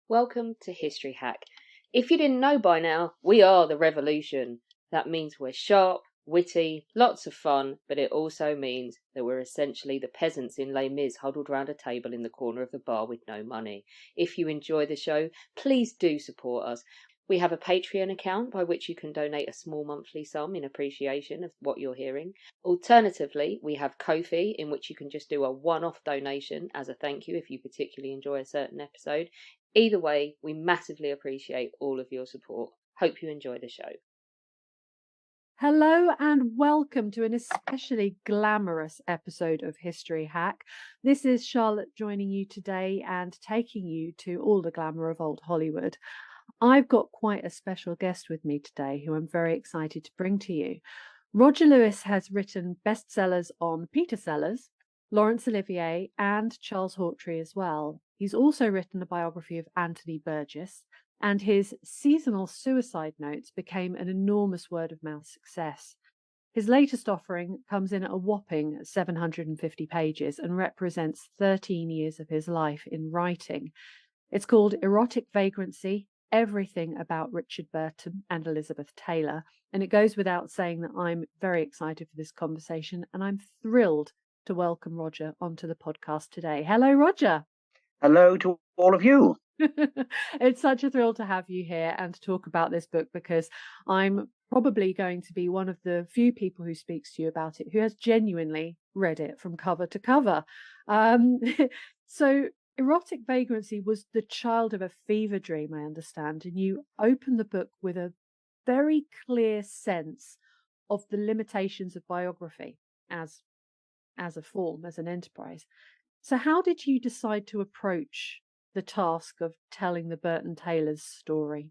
Welcome to History Hack. If you didn't know by now, we are the revolution. That means we're sharp, witty, lots of fun, but it also means that we're essentially the peasants in Les Mis huddled round a table in the corner of the bar with no money. If you enjoy the show, please do support us. We have a Patreon account by which you can donate a small monthly sum in appreciation of what you're hearing. Alternatively, we have Ko-fi, in which you can just do a one-off donation as a thank you if you particularly enjoy a certain episode. Either way, we massively appreciate all of your support. Hope you enjoy the show. Hello and welcome to an especially glamorous episode of History Hack. This is Charlotte joining you today and taking you to all the glamour of old Hollywood. I've got quite a special guest with me today who I'm very excited to bring to you. Roger Lewis has written bestsellers on Peter Sellers, Laurence Olivier and Charles Hawtrey as well. He's also written a biography of Anthony Burgess, and his seasonal suicide notes became an enormous word-of-mouth success. His latest offering comes in at a whopping 750 pages and represents 13 years of his life in writing. It's called Erotic Vagrancy, Everything About Richard Burton and Elizabeth Taylor, and it goes without saying that I'm very excited for this conversation, and I'm thrilled to welcome Roger onto the podcast today. Hello, Roger. Hello to all of you. It's such a thrill to have you here and to talk about this book, because I'm probably going to be one of the few people who speaks to you about it who has genuinely read it from cover to cover. So Erotic Vagrancy was the child of a fever dream, I understand, and you open the book with a very clear sense of the limitations of biography as a form, as an enterprise. So how did you decide to approach the task of telling the Burton Taylors story?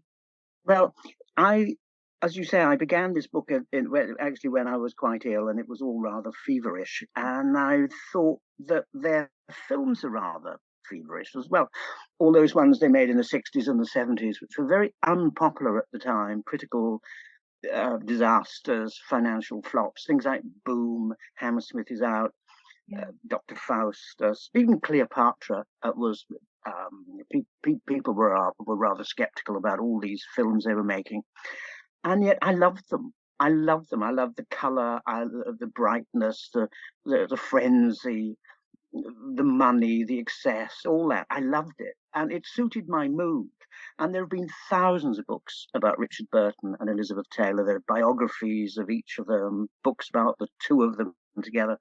Well, as you say, I began this book actually when I was quite ill, and it was all rather feverish. And I thought that their films are rather feverish as well. All those ones they made in the 60s and the 70s, which were very unpopular at the time, critical disasters, financial flops, things like Boom, Hammersmith is Out, Dr. Faustus, even Cleopatra was. People were rather skeptical about all these films they were making, and yet I loved them. I loved the colour, the brightness, the frenzy, the money, the excess, all that. I loved it, and it suited my mood. And there have been thousands of books about Richard Burton and Elizabeth Taylor. There are biographies of each of them, books about the two of them together,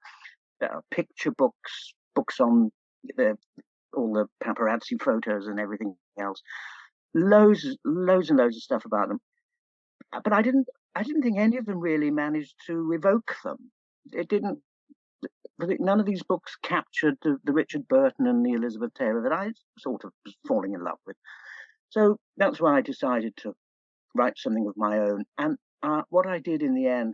picture books, books on all the paparazzi photos and everything else. Loads and loads of stuff about them. But I didn't think any of them really managed to evoke them. It didn't. None of these books captured the Richard Burton and the Elizabeth Taylor that I sort of was falling in love with. So that's why I decided to write something of my own. And what I did in the end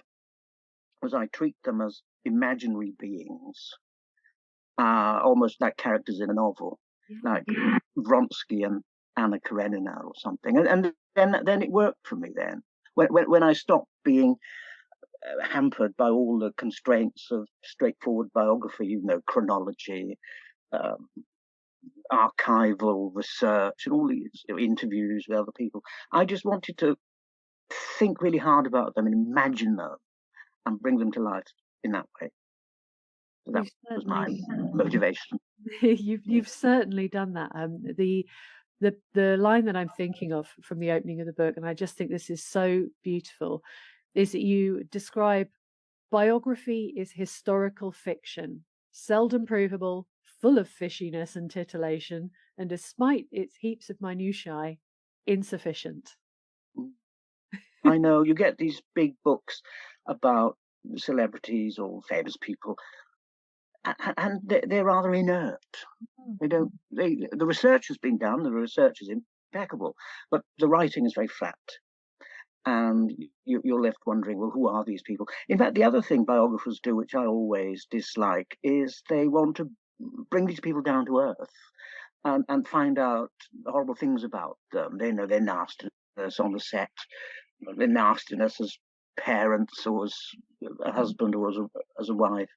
was I treat them as imaginary beings, almost like characters in a novel, like Vronsky and Anna Karenina or something. And then it worked for me then. When I stopped being hampered by all the constraints of straightforward biography, chronology, archival research, and all these interviews with other people, I just wanted to think really hard about them and imagine them and bring them to life in that way. So that was my motivation. You've certainly done that. The line that I'm thinking of from the opening of the book, and I just think this is so beautiful, is that you describe biography is historical fiction, seldom provable, full of fishiness and titillation, and despite its heaps of minutiae, insufficient. I know you get these big books about celebrities or famous people, and they're rather inert. The research has been done, the research is impeccable, but the writing is very flat. And you're left wondering, well, who are these people? In fact, the other thing biographers do, which I always dislike, is they want to bring these people down to earth and find out horrible things about them. They know their nastiness on the set, their nastiness as parents or as a husband or as a wife.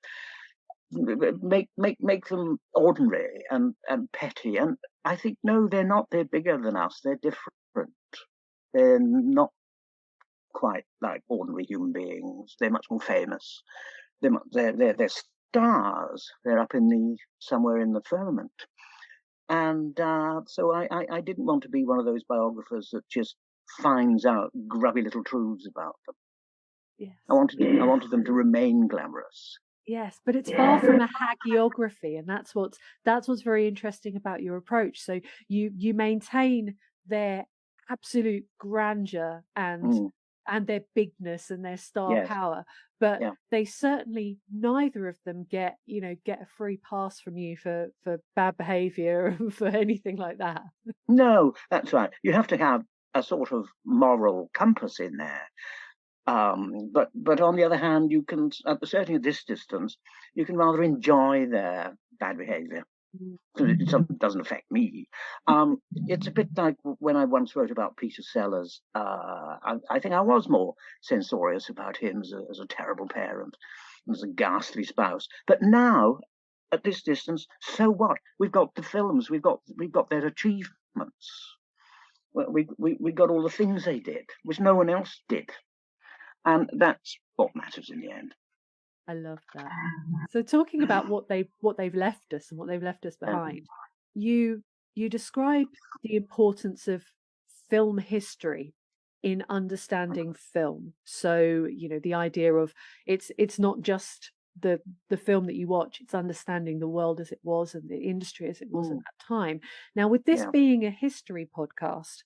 Make them ordinary and petty, and I think, no, they're not. They're bigger than us. They're different. They're not quite like ordinary human beings. They're much more famous. They're stars. They're up in somewhere in the firmament. And so I didn't want to be one of those biographers that just finds out grubby little truths about them. Yes. I wanted them to remain glamorous. Yes, but it's far from a hagiography, and that's what's very interesting about your approach. So you maintain their absolute grandeur and their bigness and their star power, but they certainly, neither of them get a free pass from you for bad behavior or for anything like that. No, that's right. You have to have a sort of moral compass in there. But on the other hand, you can, certainly at this distance, you can rather enjoy their bad behavior. It doesn't affect me. It's a bit like when I once wrote about Peter Sellers. I think I was more censorious about him as a terrible parent, as a ghastly spouse. But now, at this distance, so what? We've got the films. We've got their achievements. We got all the things they did, which no one else did. And that's what matters in the end. I love that. So talking about what they've left us and what they've left us behind, you describe the importance of film history in understanding film. So, the idea of it's not just the film that you watch, it's understanding the world as it was and the industry as it was at that time. Now, with this being a history podcast,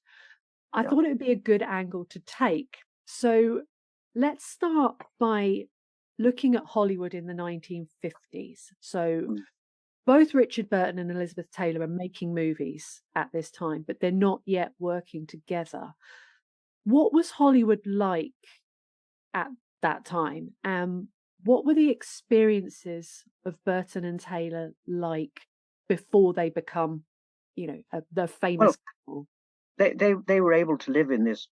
I thought it would be a good angle to take. So let's start by looking at Hollywood in the 1950s. So both Richard Burton and Elizabeth Taylor are making movies at this time, but they're not yet working together. What was Hollywood like at that time? What were the experiences of Burton and Taylor like before they become, the famous couple? They were able to live in this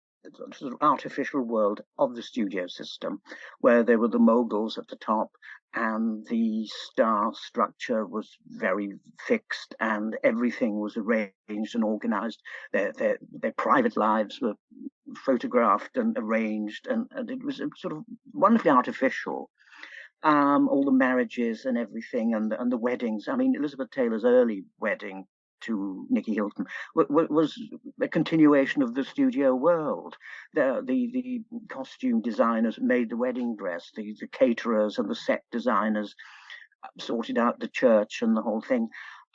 sort of artificial world of the studio system, where there were the moguls at the top, and the star structure was very fixed, and everything was arranged and organized. Their private lives were photographed and arranged, and it was sort of wonderfully artificial. All the marriages and everything, and the weddings. I mean, Elizabeth Taylor's early wedding to Nicky Hilton was a continuation of the studio world. The costume designers made the wedding dress. The caterers and the set designers sorted out the church and the whole thing,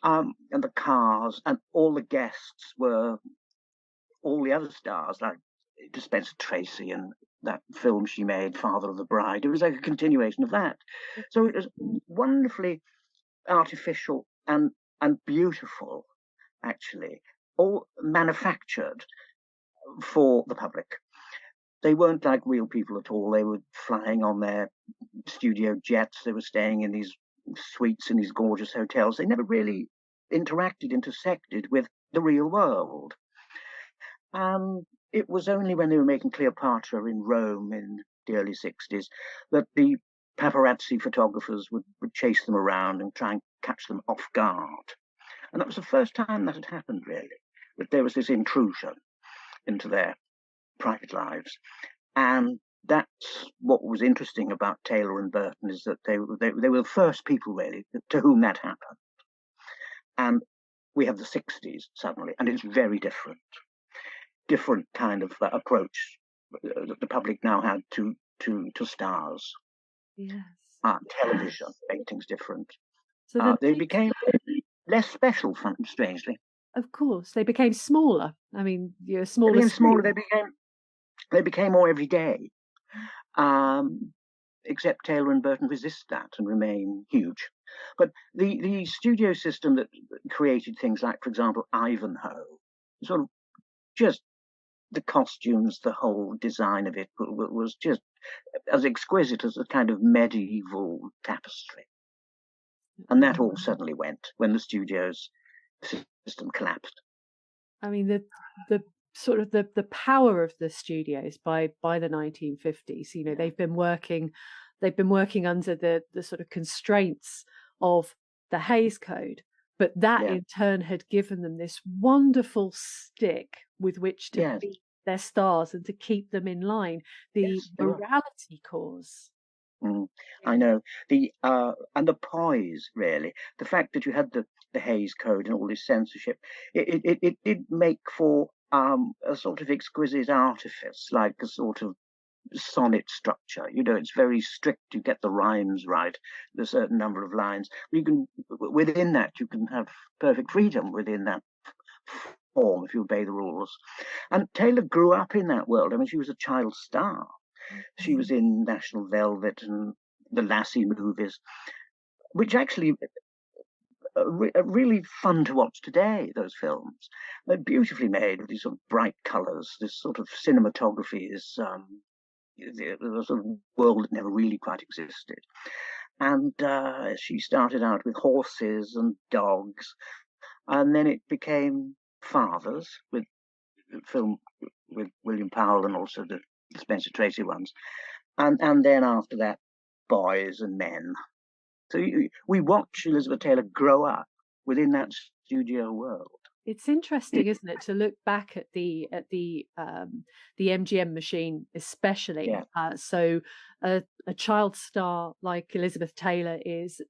and the cars, and all the guests were all the other stars, like Spencer Tracy and that film she made, Father of the Bride. It was like a continuation of that. So it was wonderfully artificial and beautiful, actually, all manufactured for the public. They weren't like real people at all. They were flying on their studio jets. They were staying in these suites in these gorgeous hotels. They never really intersected with the real world. It was only when they were making Cleopatra in Rome in the early 60s that the paparazzi photographers would chase them around and try and catch them off guard. And that was the first time that had happened, really, that there was this intrusion into their private lives. And that's what was interesting about Taylor and Burton, is that they were the first people, really, to whom that happened. And we have the 60s suddenly, and it's very different kind of approach that the public now had to stars. Yes. Television made things different. So they became less special, strangely. Of course, they became smaller. I mean, you're smaller. They became smaller. They became more everyday. Except Taylor and Burton resist that and remain huge. But the studio system that created things like, for example, Ivanhoe, sort of just the costumes, the whole design of it was just as exquisite as a kind of medieval tapestry. And that all suddenly went when the studio's system collapsed. I mean, the sort of the power of the studios by the 1950s, they've been working under the sort of constraints of the Hays Code, But that Yeah. in turn had given them this wonderful stick with which to Yes. beat their stars and to keep them in line. The Yes, they were. morality cause. I know the and the poise, really. The fact that you had the Hays Code and all this censorship, it did make for a sort of exquisite artifice, like a sort of sonnet structure. You know, it's very strict. You get the rhymes right, a certain number of lines. You can, within that, you can have perfect freedom within that form if you obey the rules. And Taylor grew up in that world. I mean, she was a child star. She was in National Velvet and the Lassie movies, which actually are really fun to watch today, those films. They're beautifully made with these sort of bright colours. This sort of cinematography is a sort of world that never really quite existed. And she started out with horses and dogs, and then it became fathers with the film with William Powell and also the Spencer Tracy ones. And then after that, boys and men. So we watch Elizabeth Taylor grow up within that studio world. It's interesting, isn't it, to look back at the MGM machine, especially. Yeah. So a child star like Elizabeth Taylor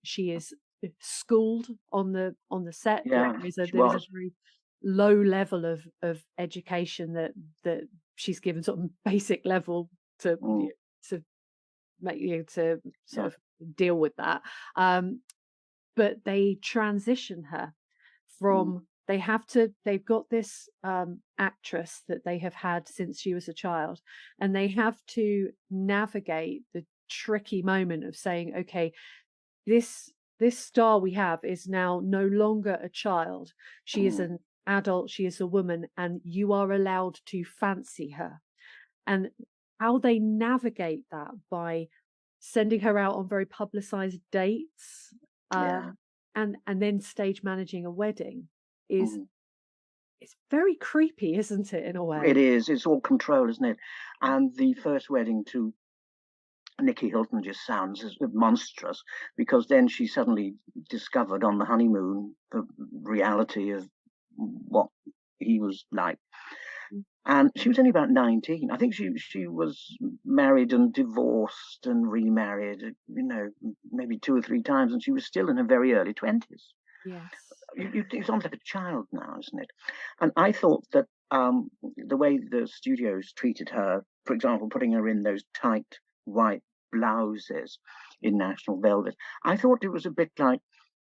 she is schooled on the set. Yeah, There is a she very low level of education that she's given, sort of basic level to make you to sort of deal with that. But they transition her from they've got this actress that they have had since she was a child, and they have to navigate the tricky moment of saying, okay, this star we have is now no longer a child. She is an adult, she is a woman, and you are allowed to fancy her. And how they navigate that by sending her out on very publicized dates, and then stage managing a wedding is it's very creepy, isn't it, in a way? It is. It's all control, isn't it? And the first wedding to Nicky Hilton just sounds monstrous, because then she suddenly discovered on the honeymoon the reality of what he was like. And she was only about 19. I think she was married and divorced and remarried, you know, maybe 2 or 3 times, and she was still in her very early 20s. Yes. It's almost like a child now, isn't it? And I thought that the way the studios treated her, for example, putting her in those tight white blouses in National Velvet, I thought it was a bit like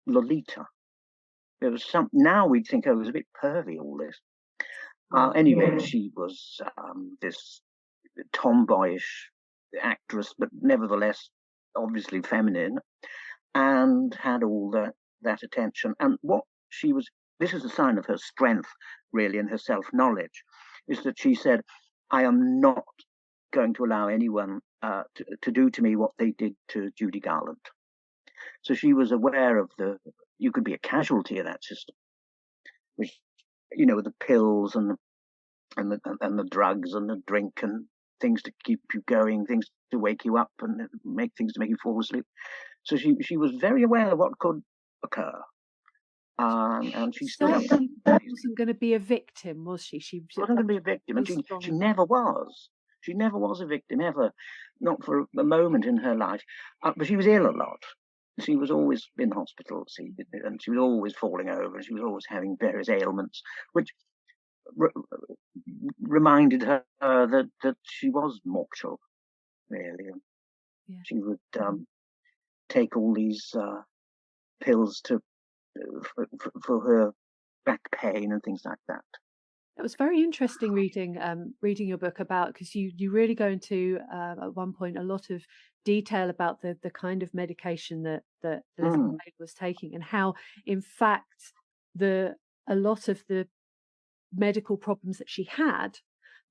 Lolita. There was now we'd think, oh, it was a bit pervy, all this. Anyway, she was this tomboyish actress, but nevertheless obviously feminine, and had all that attention. And what she was, this is a sign of her strength, really, and her self-knowledge, is that she said, I am not going to allow anyone to do to me what they did to Judy Garland. So she was aware of you could be a casualty of that system, which, you know, with the pills and the drugs and the drink and things to keep you going, things to wake you up and make things to make you fall asleep. So she was very aware of what could occur. And she certainly wasn't going to be a victim, was she? She wasn't going to be a victim, and she never was. She never was a victim, ever, not for a moment in her life. But she was ill a lot. She was always in hospital, and she was always falling over, and she was always having various ailments, which reminded her that she was mortal, really. Yeah. She would take all these pills for her back pain and things like that. It was very interesting reading your book about, because you really go into at one point a lot of detail about the kind of medication that Elizabeth Taylor was taking, and how in fact a lot of the medical problems that she had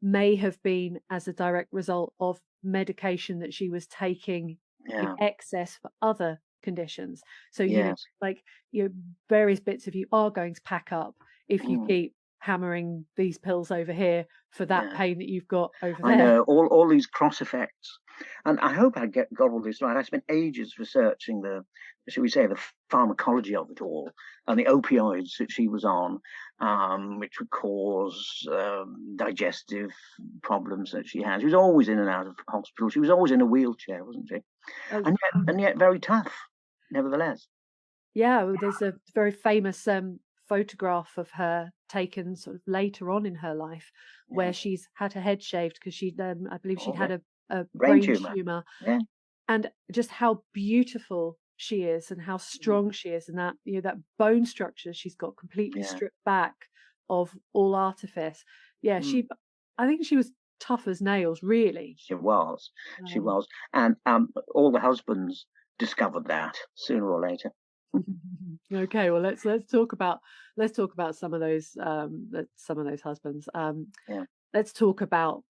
may have been as a direct result of medication that she was taking in excess for other conditions. So you know, like, you know, various bits of you are going to pack up if you keep hammering these pills over here for that Yeah. pain that you've got over I there. know, all these cross effects. And I hope I got all this right. I spent ages researching shall we say, the pharmacology of it all, and the opioids that she was on, which would cause digestive problems that she had. She was always in and out of hospital. She was always in a wheelchair, wasn't she? Oh, And yet very tough, nevertheless. yeah, there's a very famous photograph of her taken sort of later on in her life, where Yeah. she's had her head shaved because I believe she'd had a Brain brain tumor. tumor, Yeah. and just how beautiful she is and how strong she is, and that that bone structure she's got completely stripped back of all artifice. Yeah, I think she was tough as nails, really. She was. And all the husbands discovered that sooner or later. Okay, well let's talk about some of those husbands. Yeah. Let's talk about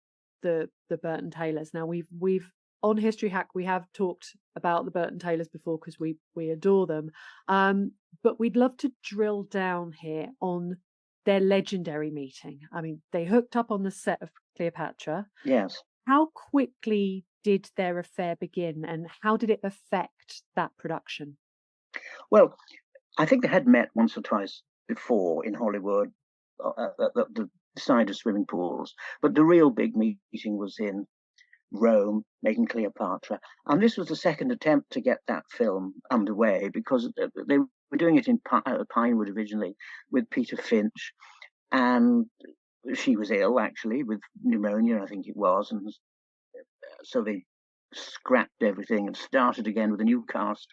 the Burton Taylors. Now we've on History Hack we have talked about the Burton Taylors before because we adore them. But we'd love to drill down here on their legendary meeting. I mean, they hooked up on the set of Cleopatra. Yes. How quickly did their affair begin, and how did it affect that production? Well, I think they had met once or twice before in Hollywood at the side of swimming pools, but the real big meeting was in Rome, making Cleopatra. And this was the second attempt to get that film underway, because they were doing it in Pinewood originally with Peter Finch, and she was ill, actually, with pneumonia, I think it was, and so they scrapped everything and started again with a new cast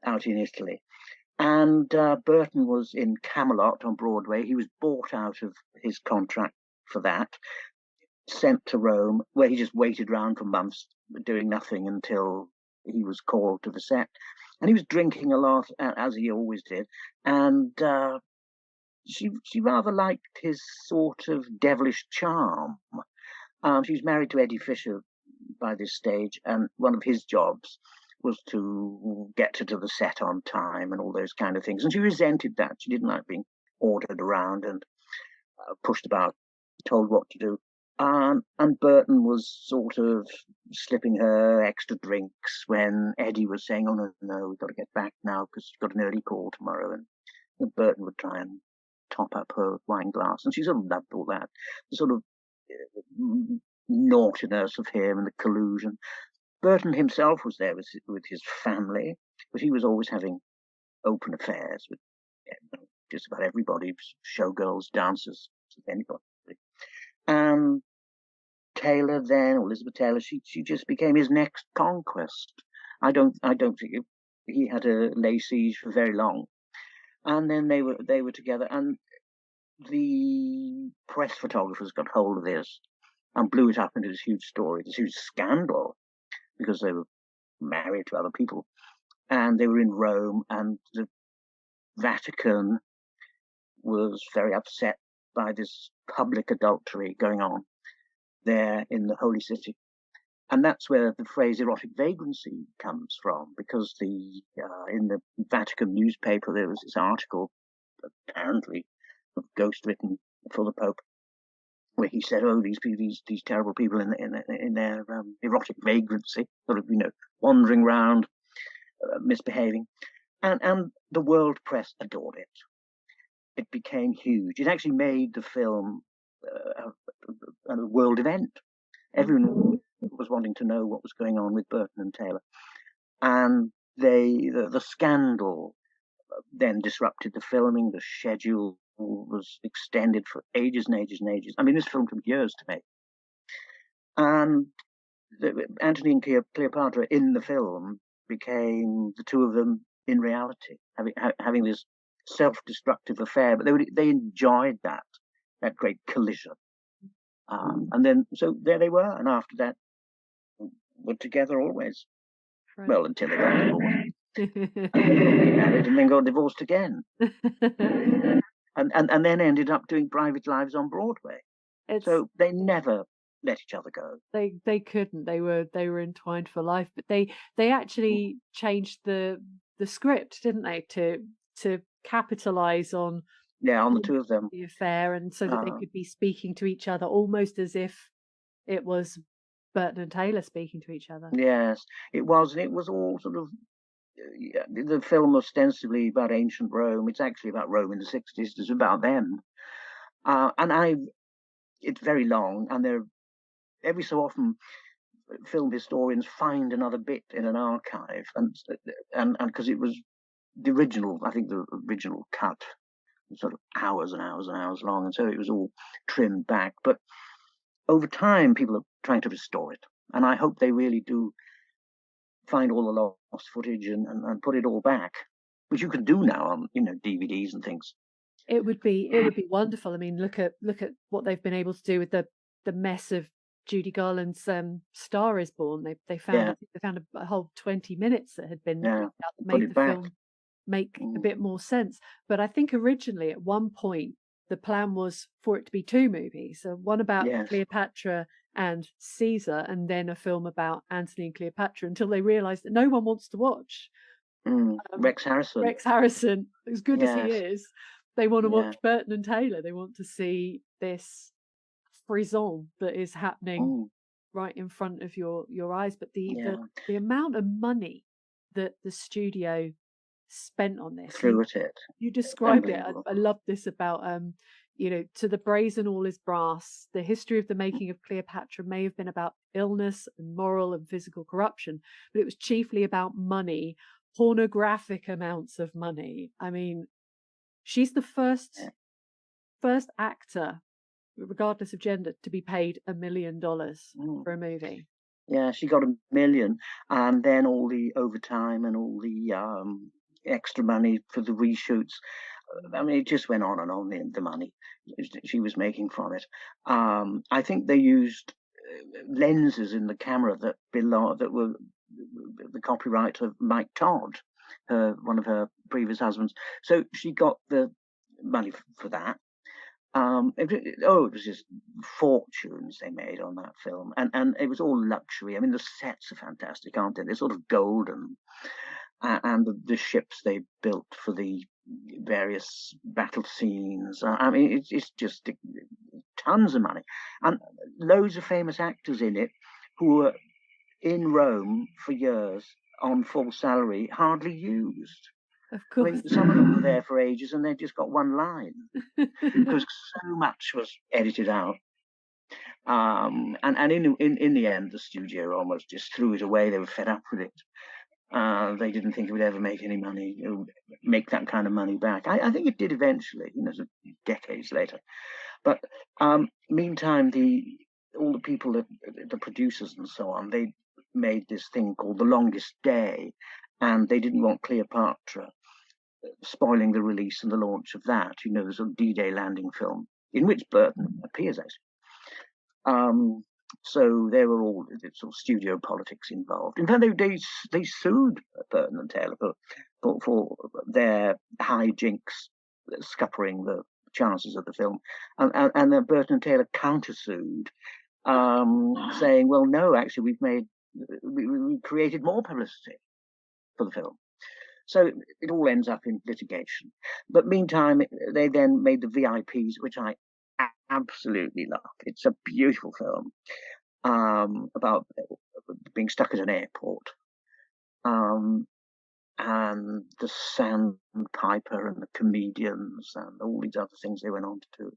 out in Italy. And Burton was in Camelot on Broadway. He was bought out of his contract for that, sent to Rome, where he just waited around for months doing nothing until he was called to the set. And he was drinking a lot, as he always did. And she rather liked his sort of devilish charm. She was married to Eddie Fisher by this stage, and one of his jobs was to get her to the set on time and all those kind of things. And she resented that. She didn't like being ordered around and pushed about, told what to do. And Burton was sort of slipping her extra drinks when Eddie was saying, "Oh, no, we've got to get back now because she's got an early call tomorrow." And Burton would try and top up her wine glass. And she sort of loved all that, the sort of naughtiness of him and the collusion. Burton himself was there with his family, but he was always having open affairs with just about everybody, showgirls, dancers, anybody. And Taylor then, Elizabeth Taylor, she just became his next conquest. I don't think he had to lay siege for very long. And then they were together, and the press photographers got hold of this and blew it up into this huge story, this huge scandal, because they were married to other people, and they were in Rome, and the Vatican was very upset by this public adultery going on there in the Holy City. And that's where the phrase erotic vagrancy comes from, because in the Vatican newspaper there was this article, apparently ghost written for the Pope, where he said, "Oh, these terrible people in their erotic vagrancy, sort of wandering around, misbehaving," and the world press adored it. It became huge. It actually made the film a world event. Everyone was wanting to know what was going on with Burton and Taylor, and the scandal then disrupted the filming. The schedule was extended for ages and ages and ages. I mean, this film took years to make. And Antony and Cleopatra in the film became the two of them in reality, having this self-destructive affair. But they enjoyed that great collision. And then, so there they were. And after that, were together always. Right. Well, until they got divorced. And then got divorced again. and then ended up doing Private Lives on Broadway. So they never let each other go. They couldn't. They were entwined for life. But they actually changed the script, didn't they, to capitalize on Yeah, on the two of them. the affair, and so that they Uh, could be speaking to each other almost as if it was Burton and Taylor speaking to each other. yes, it was, and it was all sort of. Yeah, the film ostensibly about ancient Rome. It's actually about Rome in the 60s. It's about them. It's very long, and there every so often film historians find another bit in an archive, and because it was the original, I think the original cut was sort of hours and hours and hours long, and so it was all trimmed back. But over time, people are trying to restore it, and I hope they really do find all the lost footage and put it all back, which you can do now on DVDs and things. It would be wonderful. I mean, look at what they've been able to do with the mess of Judy Garland's Star Is Born. They found Yeah. I think they found a whole 20 minutes that had been Yeah, that put made it the back. film make a bit more sense. But I think originally at one point the plan was for it to be two movies, so one about Yes. Cleopatra and Caesar, and then a film about Antony and Cleopatra, until they realised that no one wants to watch Rex Harrison. Rex Harrison, as good as he Yes. is. They want to Yeah. watch Burton and Taylor. They want to see this frisson that is happening right in front of your eyes. But the amount of money that the studio spent on this, Threw at it. you described it. Unbelievable. I love this about to the brazen all is brass. The history of the making of Cleopatra may have been about illness and moral and physical corruption, but it was chiefly about money, pornographic amounts of money. I mean, she's the first actor, regardless of gender, to be paid $1 million for a movie. Yeah, she got $1 million, and then all the overtime and all the extra money for the reshoots. I mean, it just went on and on, the money she was making from it. I think they used lenses in the camera that were the copyright of Mike Todd, one of her previous husbands. So she got the money for that. It was just fortunes they made on that film, and it was all luxury. I mean, the sets are fantastic, aren't they? They're sort of golden, and the ships they built for the various battle scenes. I mean, it's just tons of money, and loads of famous actors in it who were in Rome for years on full salary, hardly used. Of I course. mean, some of them were there for ages and they just got one line because so much was edited out. And in the end, the studio almost just threw it away. They were fed up with it. They didn't think it would ever make any money, make that kind of money back. I think it did eventually, decades later. But meantime, all the people, the producers and so on, they made this thing called The Longest Day, and they didn't want Cleopatra spoiling the release and the launch of that, the sort of D-Day landing film, in which Burton appears, actually. So there were all sort of studio politics involved. In fact, they sued Burton and Taylor for their hijinks, scuppering the chances of the film, and then Burton and Taylor countersued, saying, "Well, no, actually, we created more publicity for the film." So it all ends up in litigation. But meantime, they then made the VIPs, which I absolutely love. It's a beautiful film about being stuck at an airport. And the sandpiper and the comedians and all these other things they went on to do.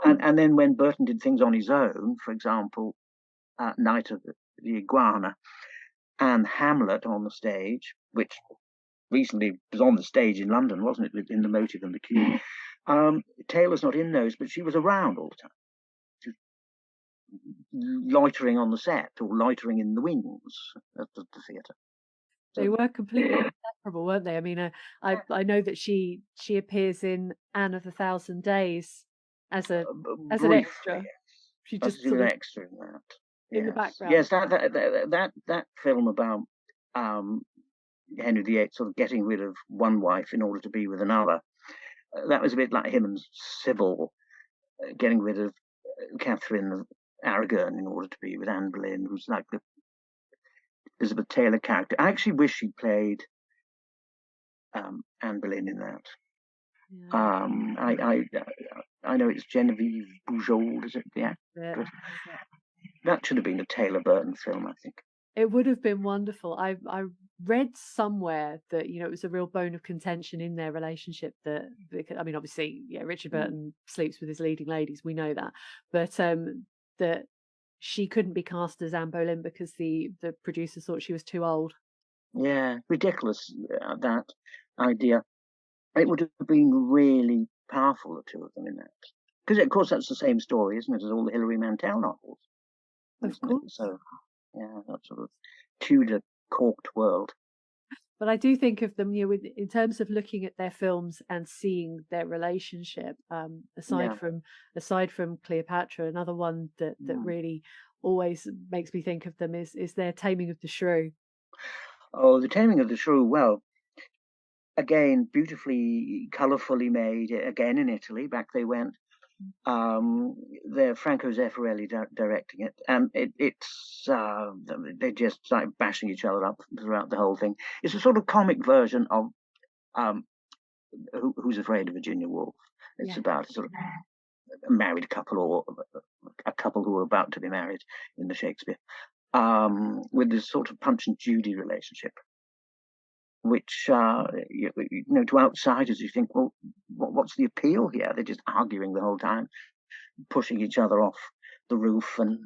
And then when Burton did things on his own, for example, Night of the Iguana and Hamlet on the stage, which recently was on the stage in London, wasn't it, in the Motive and the Cube? Taylor's not in those, but she was around all the time. She was loitering on the set or loitering in the wings at the theatre. They were completely inseparable, weren't they? I mean, I know that she appears in Anne of the Thousand Days as an extra. She just sort of extra in that. In the background. Yes, that film about Henry VIII sort of getting rid of one wife in order to be with another. That was a bit like him and Sybil getting rid of Catherine of Aragon in order to be with Anne Boleyn, who's like the Elizabeth Taylor character. I actually wish she played Anne Boleyn in that. Yeah. I know it's Genevieve Bujold, is it, the actress? Yeah. That should have been a Taylor Burton film, I think. It would have been wonderful. I read somewhere that, you know, it was a real bone of contention in their relationship that, I mean, obviously, yeah, Richard Burton sleeps with his leading ladies, we know that, but that she couldn't be cast as Anne Boleyn because the producers thought she was too old. Yeah, ridiculous, that idea. It would have been really powerful, the two of them in that. Because, of course, that's the same story, isn't it, as all the Hilary Mantel novels? Of course. So, yeah, that sort of Tudor corked world. But I do think of them, you know, in terms of looking at their films and seeing their relationship. Aside from Cleopatra, another one that really always makes me think of them is their Taming of the Shrew. Oh, the Taming of the Shrew. Well, again, beautifully, colourfully made. Again in Italy, back they went. They're Franco Zeffirelli directing it, and they just like bashing each other up throughout the whole thing. It's a sort of comic version of Who's Afraid of Virginia Woolf. It's about a sort of a married couple or a couple who are about to be married in the Shakespeare, with this sort of Punch and Judy relationship, which, to outsiders, you think, well, what's the appeal here? They're just arguing the whole time, pushing each other off the roof and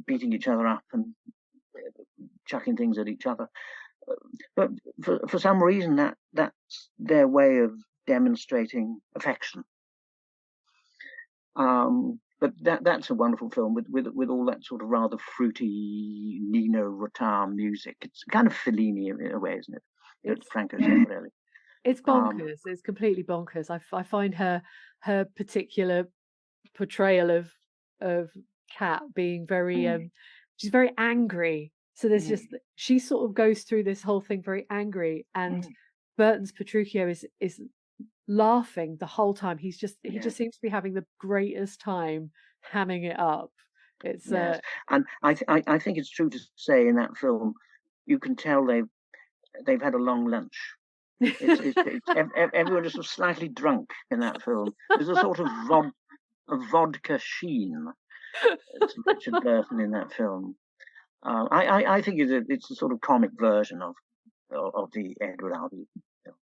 beating each other up and chucking things at each other. But for some reason, that's their way of demonstrating affection. But that's a wonderful film with all that sort of rather fruity Nino Rota music. It's kind of Fellini in a way, isn't it? It's Franco Zeffirelli. It's bonkers. It's completely bonkers. I find her particular portrayal of Kat being very she's very angry. So there's just, she sort of goes through this whole thing very angry, and Burton's Petruchio is laughing the whole time. He just seems to be having the greatest time hamming it up. It's and I think it's true to say in that film you can tell they've had a long lunch. Everyone is sort of slightly drunk in that film. There's a sort of vodka sheen to Richard Burton in that film. I think it's a sort of comic version of the Edward Albee film,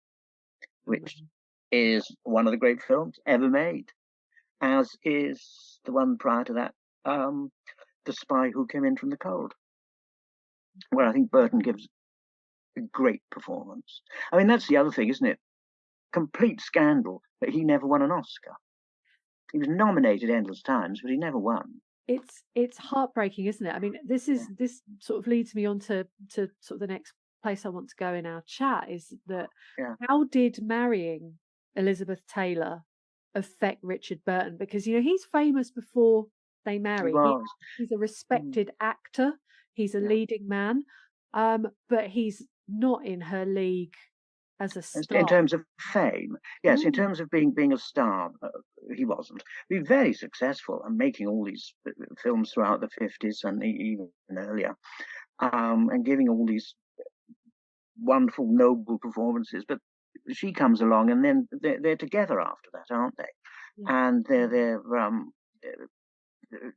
which is one of the great films ever made, as is the one prior to that, The Spy Who Came In From the Cold, where I think Burton gives a great performance. I mean, that's the other thing, isn't it? Complete scandal that he never won an Oscar. He was nominated endless times, but he never won. It's heartbreaking, isn't it? I mean, this sort of leads me on to sort of the next place I want to go in our chat, is that how did marrying Elizabeth Taylor affect Richard Burton? Because, you know, he's famous before they marry. He's a respected actor. He's a leading man, but he's not in her league as a star. In terms of fame, yes. In terms of being a star, he wasn't. He was very successful and making all these films throughout the 50s and even earlier, and giving all these wonderful, noble performances. But she comes along, and then they're together after that, aren't they? And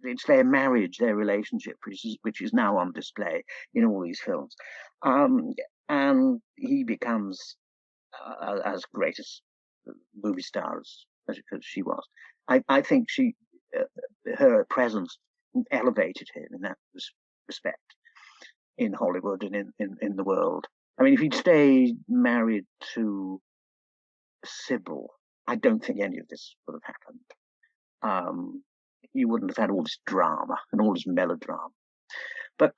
it's their marriage, their relationship, which is now on display in all these films, and he becomes as great as movie star as she was. I think her presence elevated him in that respect in Hollywood and in the world. I mean, if he'd stayed married to Sybil, I don't think any of this would have happened. You wouldn't have had all this drama and all this melodrama. But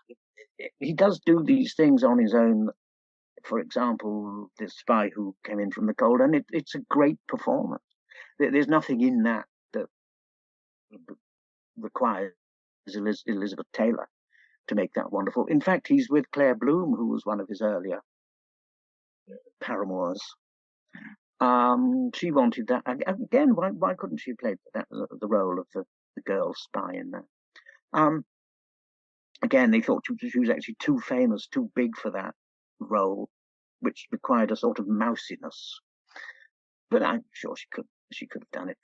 he does do these things on his own. For example, The Spy Who Came In From the Cold, and it's a great performance. There's nothing in that requires Elizabeth Taylor to make that wonderful. In fact, he's with Claire Bloom, who was one of his earlier paramours. She wanted that again. Why couldn't she play the role of the girl spy in that? Again, they thought she was actually too famous, too big for that role, which required a sort of mousiness. but I'm sure she could have done it.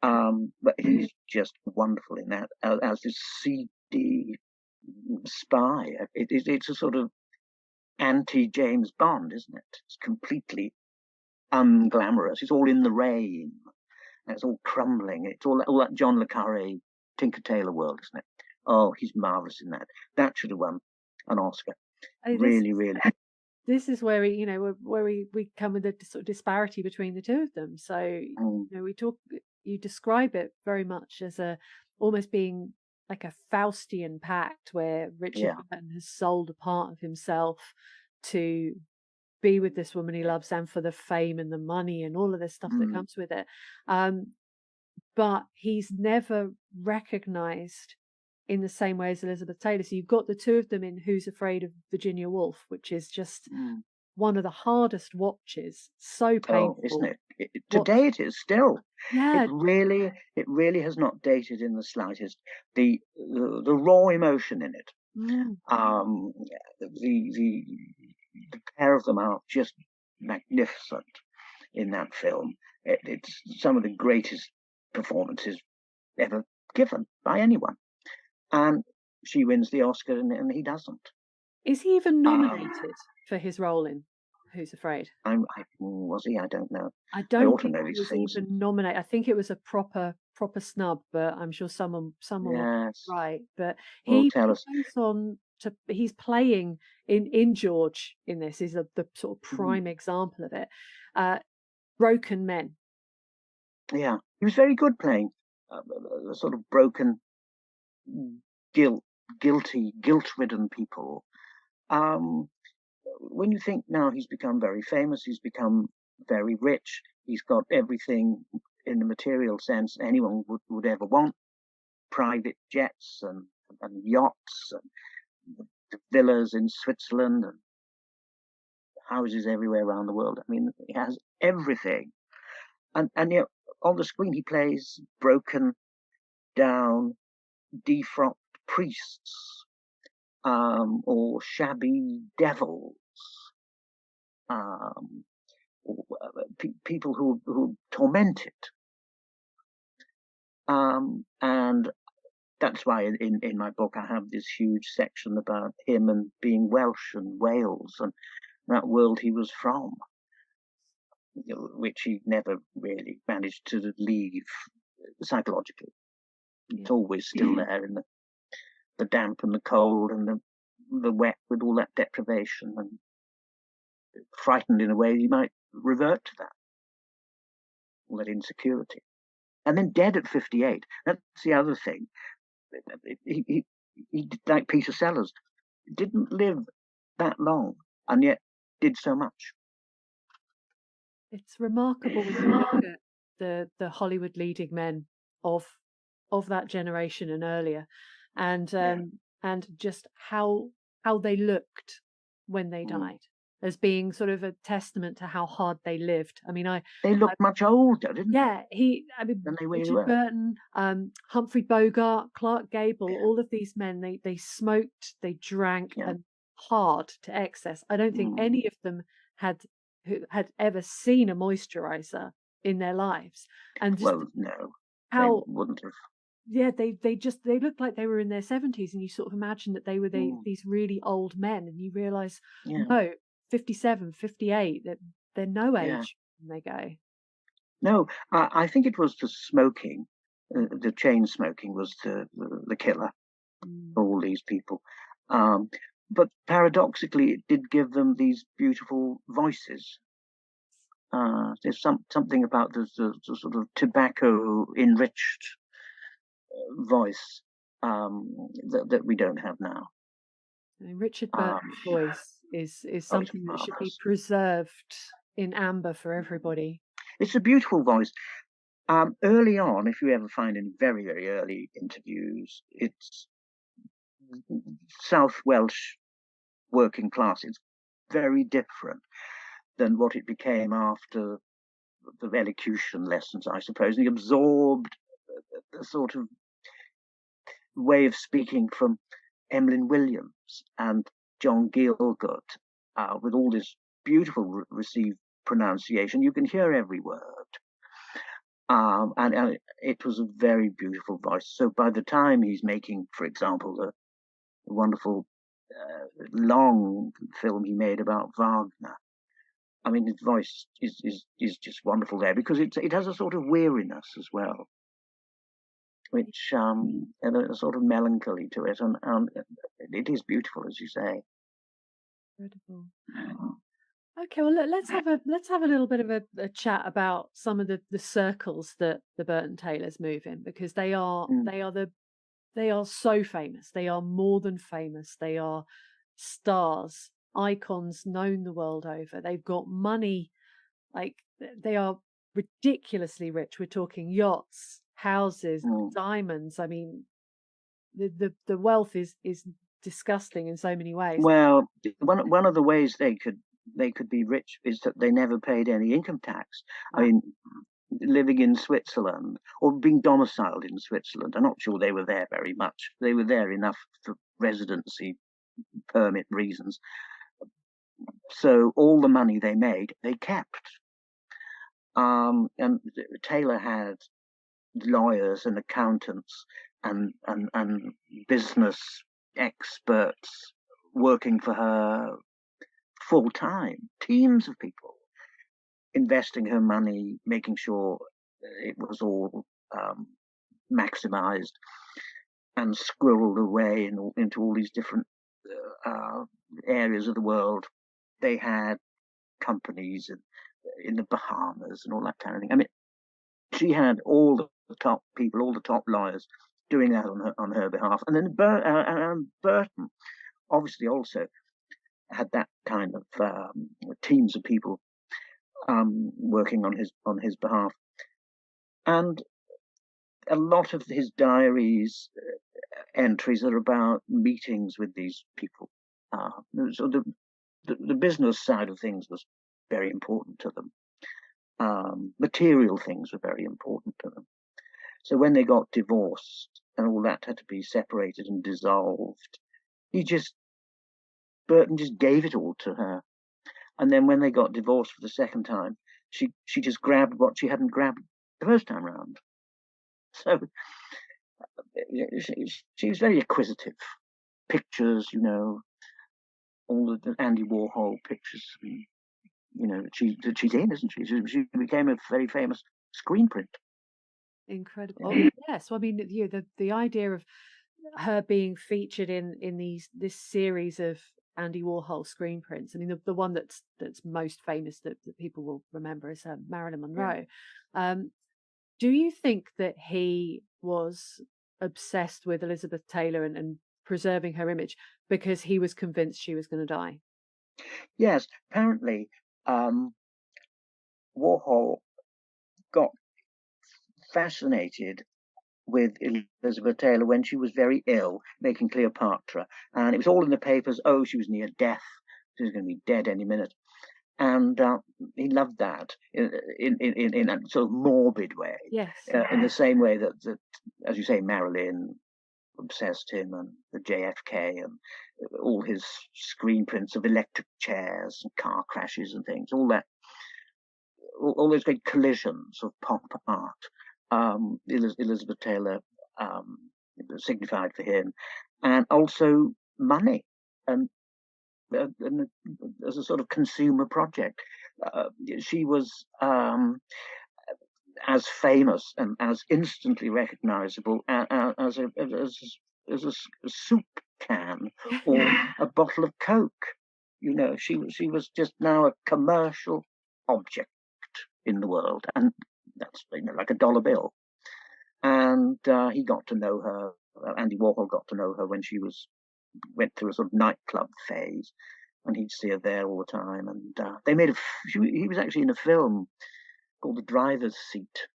But he's just wonderful in that as this seedy spy. It's a sort of anti-James Bond, isn't it? It's completely unglamorous. It's all in the rain. It's all crumbling. It's all that John le Carré Tinker Tailor world, isn't it? Oh, he's marvellous in that. That should have won an Oscar. Really, really. This is where we come with a sort of disparity between the two of them. So you describe it very much as almost being like a Faustian pact where Richard Burton has sold a part of himself to be with this woman he loves and for the fame and the money and all of this stuff that comes with it. But he's never recognized in the same way as Elizabeth Taylor. So you've got the two of them in Who's Afraid of Virginia Woolf, which is just one of the hardest watches. So painful. Oh, isn't it? Today it is still. Yeah. It really has not dated in the slightest. The raw emotion in it. The pair of them are just magnificent in that film. It's some of the greatest performances ever given by anyone. And she wins the Oscar and he doesn't. Is he even nominated for his role in Who's Afraid? Was he? I don't know. I don't think know he these was things. even nominated. I think it was a proper snub, but I'm sure someone was right. But he goes on to, he's playing in George in this is the sort of prime example of it. Broken men. Yeah, he was very good playing sort of broken, guilt-ridden people. When you think now he's become very famous, he's become very rich, he's got everything in the material sense anyone would ever want, private jets and yachts and the villas in Switzerland and houses everywhere around the world. I mean, he has everything. And yet on the screen he plays broken down, defrocked priests, or shabby devils, people who tormented. And that's why in my book I have this huge section about him and being Welsh and Wales and that world he was from, which he never really managed to leave psychologically. It's always still there in the damp and the cold and the wet with all that deprivation, and frightened in a way you might revert to that, all that insecurity. And then dead at 58. That's the other thing. He like Peter Sellers, didn't live that long and yet did so much. It's remarkable when you look at the Hollywood leading men of that generation and earlier, and just how they looked when they died, as being sort of a testament to how hard they lived. I mean, they looked much older, didn't they? Yeah, than they really were. Burton, Humphrey Bogart, Clark Gable, all of these men, they smoked, they drank, and hard to excess. I don't think any of them had ever seen a moisturizer in their lives. And just no, how they wouldn't have. Yeah, they looked like they were in their 70s, and you sort of imagine that they were these really old men, and you realise, no, 57, 58, that they're no age when they go. No, I think it was the smoking, the chain smoking was the killer for all these people. But paradoxically, it did give them these beautiful voices. There's something about the sort of tobacco enriched voice that we don't have now. Richard Burton's voice is something that should be preserved in amber for everybody. It's a beautiful voice. Early on, if you ever find any very, very early interviews, it's South Welsh working class. It's very different than what it became after the elocution lessons, I suppose. And he absorbed a sort of way of speaking from Emlyn Williams and John Gielgud, with all this beautiful received pronunciation. You can hear every word. And it was a very beautiful voice. So by the time he's making, for example, the wonderful long film he made about Wagner, I mean, his voice is just wonderful there, because it has a sort of weariness as well, which and a sort of melancholy to it, and it is beautiful, as you say. Incredible. Okay, well, let's have a little bit of a chat about some of the circles that the Burton Taylors move in, because they are so famous. They are more than famous. They are stars, icons known the world over. They've got money, like they are ridiculously rich. We're talking yachts, houses, diamonds. I mean, the wealth is disgusting in so many ways. Well, one of the ways they could be rich is that they never paid any income tax. I mean, living in Switzerland or being domiciled in Switzerland, I'm not sure they were there very much. They were there enough for residency permit reasons. So all the money they made, they kept. And Taylor had lawyers and accountants and business experts working for her full time, teams of people investing her money, making sure it was all maximized and squirreled away into all these different areas of the world. They had companies in the Bahamas and all that kind of thing. I mean, she had all the top people, all the top lawyers doing that on her behalf. And then Burton obviously also had that kind of teams of people working on his behalf. And a lot of his diaries entries are about meetings with these people. So the business side of things was very important to them. Material things were very important to them. So when they got divorced and all that had to be separated and dissolved, Burton just gave it all to her. And then when they got divorced for the second time, she just grabbed what she hadn't grabbed the first time round. So she was very acquisitive. Pictures, all the Andy Warhol pictures, that she's in, isn't she? She became a very famous screen print. Incredible. Oh, yes. Well, I mean, the idea of her being featured in this series of Andy Warhol screen prints. I mean, the one that's most famous that people will remember is Marilyn Monroe. Yeah. Do you think that he was obsessed with Elizabeth Taylor and preserving her image because he was convinced she was going to die? Yes, apparently Warhol got fascinated with Elizabeth Taylor when she was very ill, making Cleopatra, and it was all in the papers. Oh, she was near death. She was going to be dead any minute, and he loved that in a sort of morbid way. Yes. In the same way that, as you say, Marilyn obsessed him, and the JFK, and all his screen prints of electric chairs and car crashes and things. All that, all those great collisions of pop art. Elizabeth Taylor signified for him, and also money, and as a sort of consumer project. She was as famous and as instantly recognizable as a soup can or a bottle of Coke. She was just now a commercial object in the world, and that's like a dollar bill. And he got to know her. Andy Warhol got to know her when she went through a sort of nightclub phase, and he'd see her there all the time. And they made he was actually in a film called The Driver's Seat,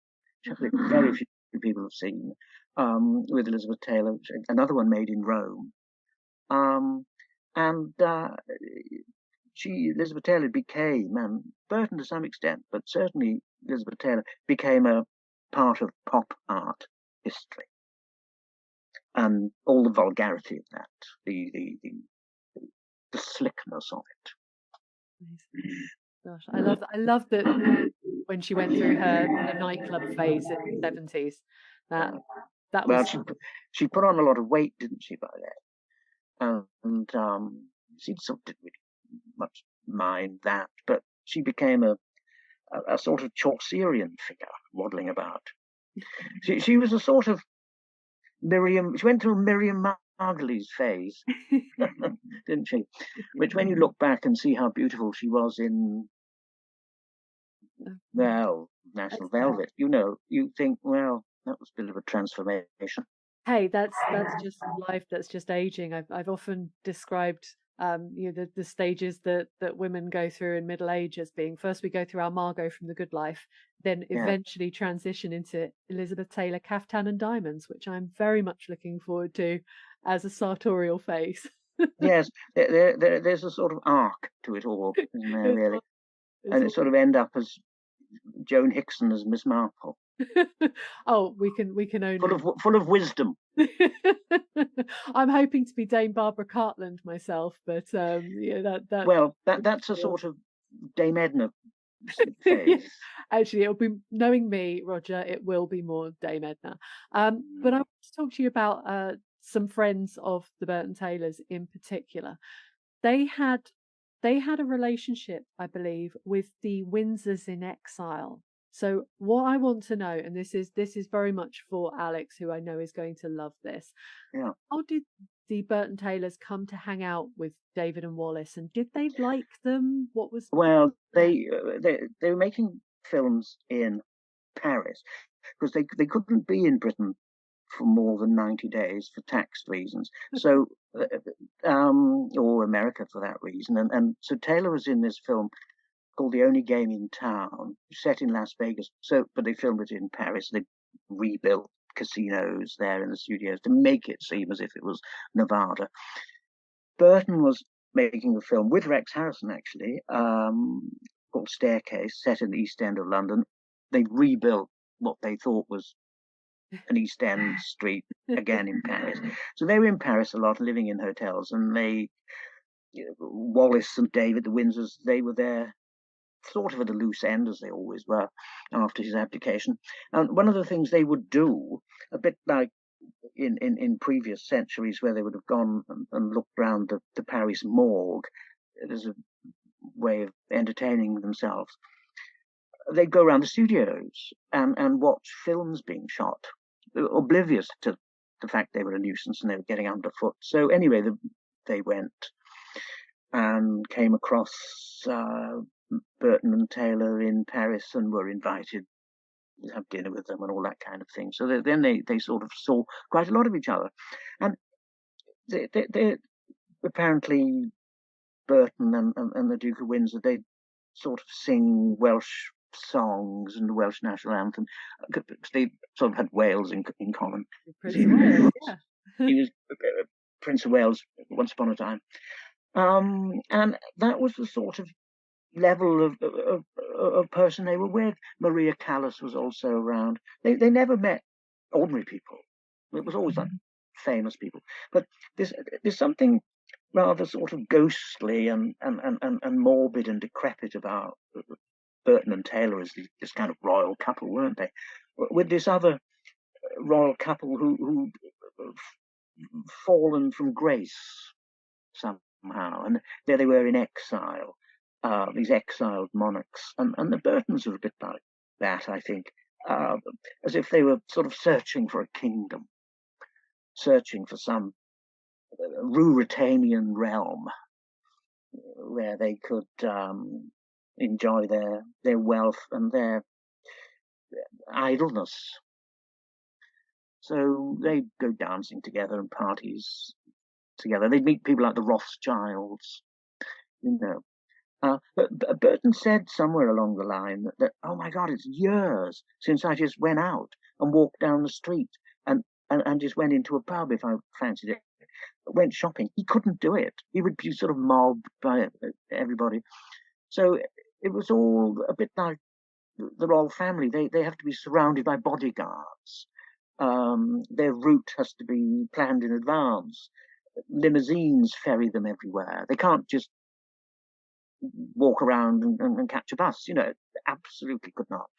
which very few people have seen, with Elizabeth Taylor. Another one made in Rome. Elizabeth Taylor became, and Burton to some extent, but certainly Elizabeth Taylor became a part of pop art history, and all the vulgarity of that, the slickness of it. Gosh, I love that when she went through the nightclub phase in the 70s. That Well, was she put on a lot of weight, didn't she, by then? And she sort of didn't really much mind that, but she became a sort of Chaucerian figure waddling about. She was a sort of Miriam. She went through Miriam Margolyes phase, didn't she? Which, when you look back and see how beautiful she was in, well, National Velvet, you think, well, that was a bit of a transformation. Hey, that's just life. That's just aging. I've often described the stages that women go through in middle age as being, first we go through our Margot from The Good Life, then eventually transition into Elizabeth Taylor Caftan and Diamonds, which I'm very much looking forward to as a sartorial phase. Yes, there's a sort of arc to it all, isn't there, really? And it sort of end up as Joan Hickson as Miss Marple. Oh, we can only full of wisdom. I'm hoping to be Dame Barbara Cartland myself, but that's a sort of Dame Edna phase. Actually, it'll be, knowing me, Roger, it will be more Dame Edna. But I want to talk to you about some friends of the Burton Taylors in particular. They had a relationship, I believe, with the Windsors in exile. So what I want to know, and this is very much for Alex, who I know is going to love this. Yeah. How did the Burton Taylors come to hang out with David and Wallace, and did they like them? What was? Well, they were making films in Paris because they couldn't be in Britain for more than 90 days for tax reasons. So, or America for that reason. And so Taylor was in this film called The Only Game in Town, set in Las Vegas. So, but they filmed it in Paris. They rebuilt casinos there in the studios to make it seem as if it was Nevada. Burton was making a film with Rex Harrison, actually, called Staircase, set in the East End of London. They rebuilt what they thought was an East End street again in Paris. So they were in Paris a lot, living in hotels, and Wallace and David, the Windsors, they were there sort of at a loose end, as they always were, after his abdication. And one of the things they would do, a bit like in previous centuries, where they would have gone and looked round the Paris morgue as a way of entertaining themselves, they'd go around the studios and watch films being shot, oblivious to the fact they were a nuisance and they were getting underfoot. So anyway, they went and came across Burton and Taylor in Paris and were invited to have dinner with them and all that kind of thing. So then they sort of saw quite a lot of each other. And they apparently, Burton and the Duke of Windsor, they sort of sing Welsh songs and the Welsh national anthem, because they sort of had Wales in common. Prince of Wales, yeah. He was Prince of Wales once upon a time. And that was the sort of level of person they were with. Maria Callas was also around. They never met ordinary people. It was always like famous people. But there's something rather sort of ghostly and morbid and decrepit about Burton and Taylor as this kind of royal couple, weren't they? With this other royal couple who fallen from grace somehow, and there they were in exile, these exiled monarchs, and the Burtons were a bit like that, I think, as if they were sort of searching for a kingdom, searching for some Ruritanian realm where they could enjoy their wealth and their idleness. So they'd go dancing together and parties together. They'd meet people like the Rothschilds, you know. But Burton said somewhere along the line that, oh my God, it's years since I just went out and walked down the street and just went into a pub if I fancied it, went shopping. He couldn't do it. He would be sort of mobbed by everybody. So it was all a bit like the royal family. They have to be surrounded by bodyguards. Their route has to be planned in advance. Limousines ferry them everywhere. They can't just walk around and catch a bus. You know, absolutely could not.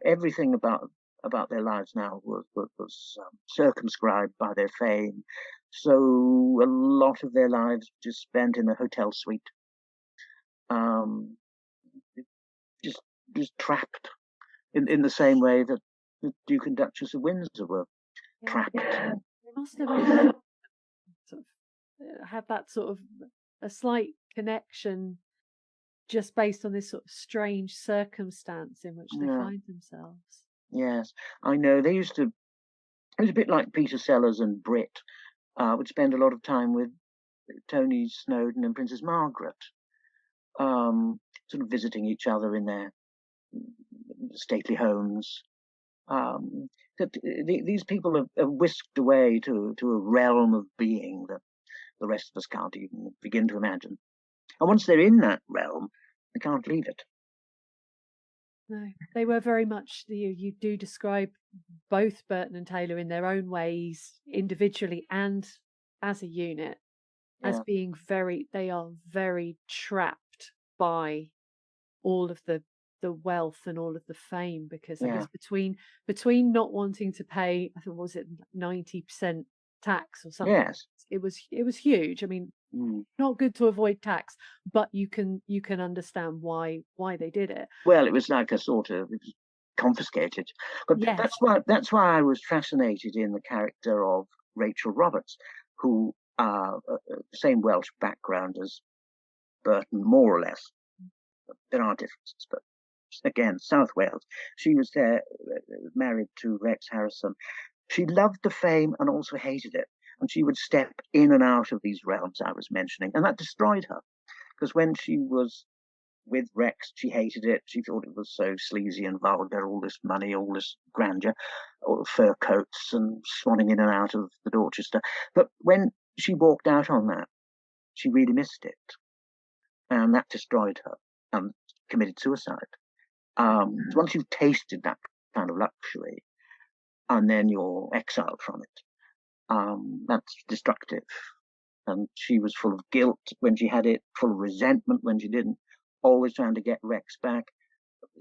Everything about their lives now was circumscribed by their fame. So a lot of their lives just spent in a hotel suite, um, just trapped in the same way that the Duke and Duchess of Windsor were trapped. They must have sort of had that sort of a slight connection just based on this sort of strange circumstance in which they find themselves. Yes, I know. They used to. It was a bit like Peter Sellers and Britt would spend a lot of time with Tony Snowdon and Princess Margaret, sort of visiting each other in their stately homes. These people are whisked away to a realm of being that the rest of us can't even begin to imagine. And once they're in that realm, they can't leave it. No, they were very much, you do describe both Burton and Taylor in their own ways, individually and as a unit, as being they are very trapped by all of the wealth and all of the fame, because it was between not wanting to pay, I think, was it 90% tax or something? Yes. It was huge. I mean, not good to avoid tax, but you can understand why they did it. Well, it was like it was confiscated. But that's why I was fascinated in the character of Rachel Roberts, who same Welsh background as Burton, more or less. There are differences, but again, South Wales. She was there, married to Rex Harrison. She loved the fame and also hated it. And she would step in and out of these realms I was mentioning. And that destroyed her. Because when she was with Rex, she hated it. She thought it was so sleazy and vulgar, all this money, all this grandeur, all fur coats and swanning in and out of the Dorchester. But when she walked out on that, she really missed it. And that destroyed her and committed suicide. Once you've tasted that kind of luxury and then you're exiled from it, that's destructive. And she was full of guilt when she had it, full of resentment when she didn't, always trying to get Rex back.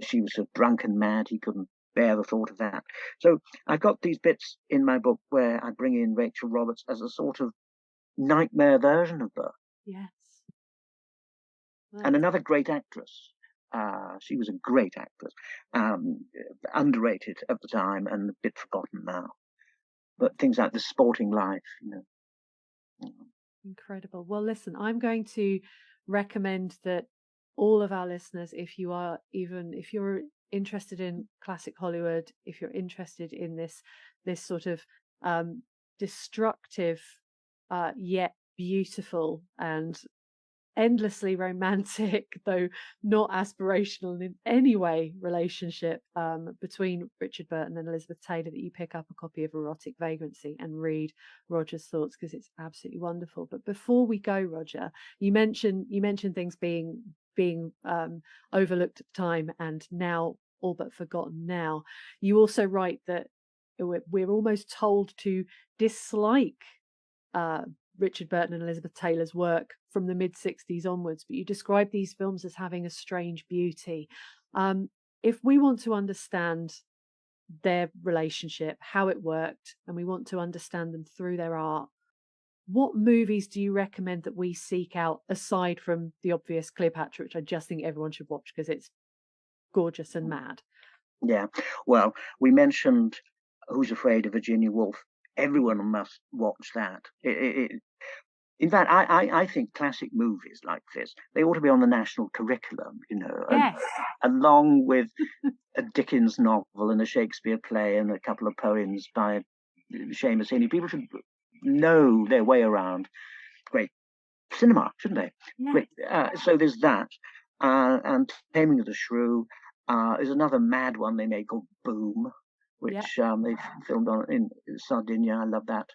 She was so drunk and mad, he couldn't bear the thought of that. So I've got these bits in my book where I bring in Rachel Roberts as a sort of nightmare version of her. Yes. And another great actress. She was a great actress, underrated at the time and a bit forgotten now. But things like The Sporting Life, Incredible. Well, listen, I'm going to recommend that all of our listeners, if you're interested in classic Hollywood, if you're interested in this sort of destructive yet beautiful and endlessly romantic, though not aspirational in any way, relationship between Richard Burton and Elizabeth Taylor, that you pick up a copy of Erotic Vagrancy and read Roger's thoughts, because it's absolutely wonderful. But before we go, Roger, you mentioned things being overlooked at the time and now all but forgotten now. You also write that we're almost told to dislike Richard Burton and Elizabeth Taylor's work from the mid-60s onwards, but you describe these films as having a strange beauty. If we want to understand their relationship, how it worked, and we want to understand them through their art, what movies do you recommend that we seek out, aside from the obvious Cleopatra, which I just think everyone should watch because it's gorgeous and mad? Yeah, well, we mentioned Who's Afraid of Virginia Woolf. Everyone must watch that. In fact, I think classic movies like this, they ought to be on the national curriculum, Yes. along with a Dickens novel and a Shakespeare play and a couple of poems by Seamus Heaney. People should know their way around great cinema, shouldn't they? Yes. So there's that. And Taming of the Shrew is another mad one they made called Boom, which they filmed on in Sardinia. I love that.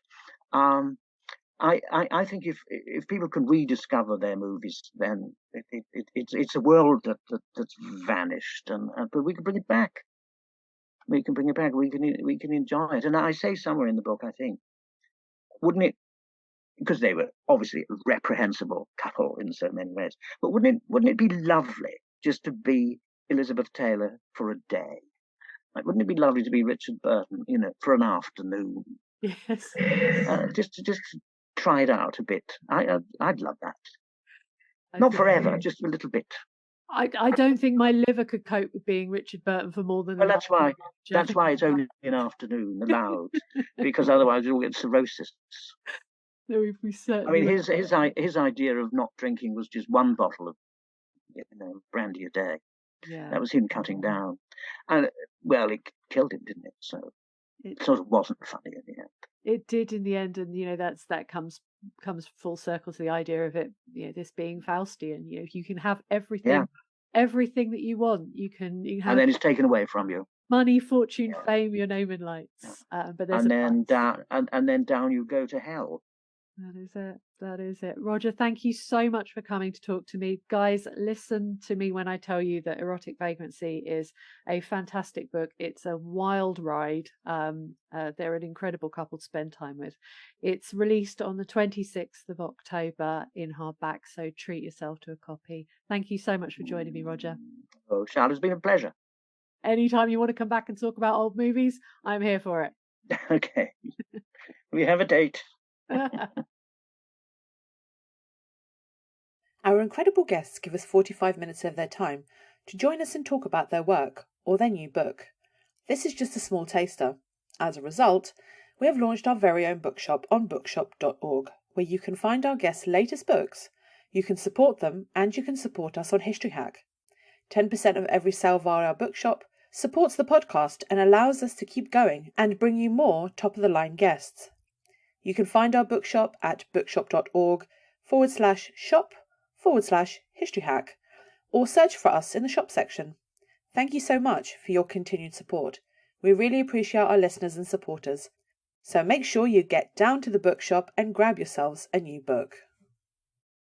I think if people can rediscover their movies, then it's a world that's vanished, but we can bring it back. We can bring it back. We can enjoy it. And I say somewhere in the book, I think, wouldn't it because they were obviously a reprehensible couple in so many ways. But wouldn't it be lovely just to be Elizabeth Taylor for a day? Like, wouldn't it be lovely to be Richard Burton, for an afternoon? Yes. Just to try it out a bit. I'd love that. I Not think- forever, just a little bit. I don't think my liver could cope with being Richard Burton for more than. Well, that's why it's only an afternoon allowed, because otherwise you'll get cirrhosis. No, we I certainly. mean, his idea of not drinking was just one bottle of brandy a day. Yeah. That was him cutting down, and well, it killed him, didn't it? So it sort of wasn't funny in the end. It did in the end, and that comes full circle to the idea of it. This being Faustian. You can have everything, everything that you want. You can have, and then it's taken away from you. Money, fortune, fame, your name in lights. But there's and then down you go to hell. That is it. Roger, thank you so much for coming to talk to me. Guys, listen to me when I tell you that Erotic Vagrancy is a fantastic book. It's a wild ride. They're an incredible couple to spend time with. It's released on the 26th of October in hardback, so treat yourself to a copy. Thank you so much for joining me, Roger. Oh, Charly, it's been a pleasure. Anytime you want to come back and talk about old movies, I'm here for it. Okay. We have a date. Our incredible guests give us 45 minutes of their time to join us and talk about their work or their new book. This is just a small taster. As a result, we have launched our very own bookshop on bookshop.org, where you can find our guests' latest books, you can support them, and you can support us on History Hack. 10% of every sale via our bookshop supports the podcast and allows us to keep going and bring you more top-of-the-line guests. You can find our bookshop at bookshop.org/shop/historyhack, or search for us in the shop section. Thank you so much for your continued support. We really appreciate our listeners and supporters. So make sure you get down to the bookshop and grab yourselves a new book.